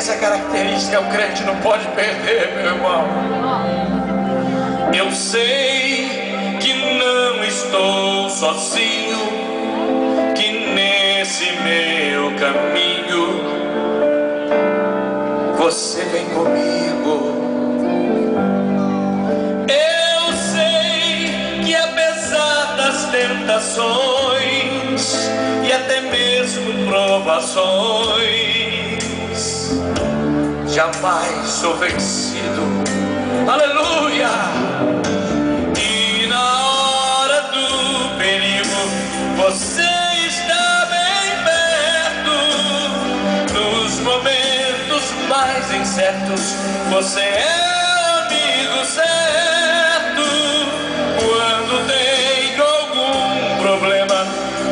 essa característica o crente não pode perder, meu irmão. Eu sei que não estou sozinho, que nesse meu caminho você vem comigo. Eu sei que apesar das tentações e até mesmo provações, jamais sou vencido. Aleluia! E na hora do perigo você está bem perto. Nos momentos mais incertos você é amigo certo. Quando tenho algum problema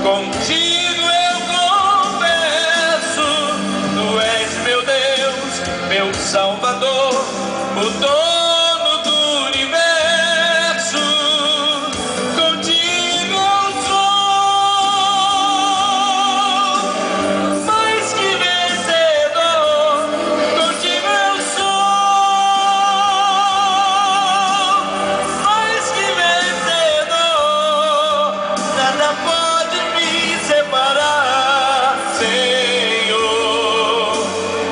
contigo eu converso. Tu és meu Deus, meu Salvador, o dono do universo. Contigo eu sou mais que vencedor. Contigo eu sou mais que vencedor. Nada pode me separar, Senhor,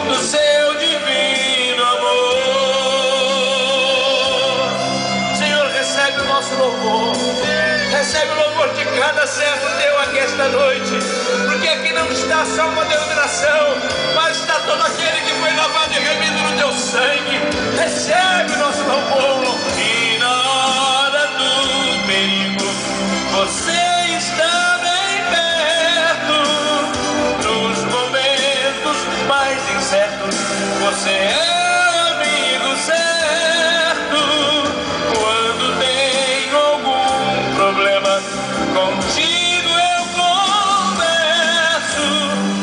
do seu divino amor. Senhor, recebe o nosso louvor, recebe o louvor de cada servo teu aqui esta noite, porque aqui não está só uma denominação, mas está todo aquele que foi lavado e remido no teu sangue. Recebe o nosso louvor. E na hora do perigo você está bem perto. Nos momentos mais incertos você é amigo certo. Quando tenho algum problema contigo eu converso.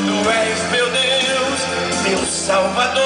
Tu és meu Deus, meu Salvador,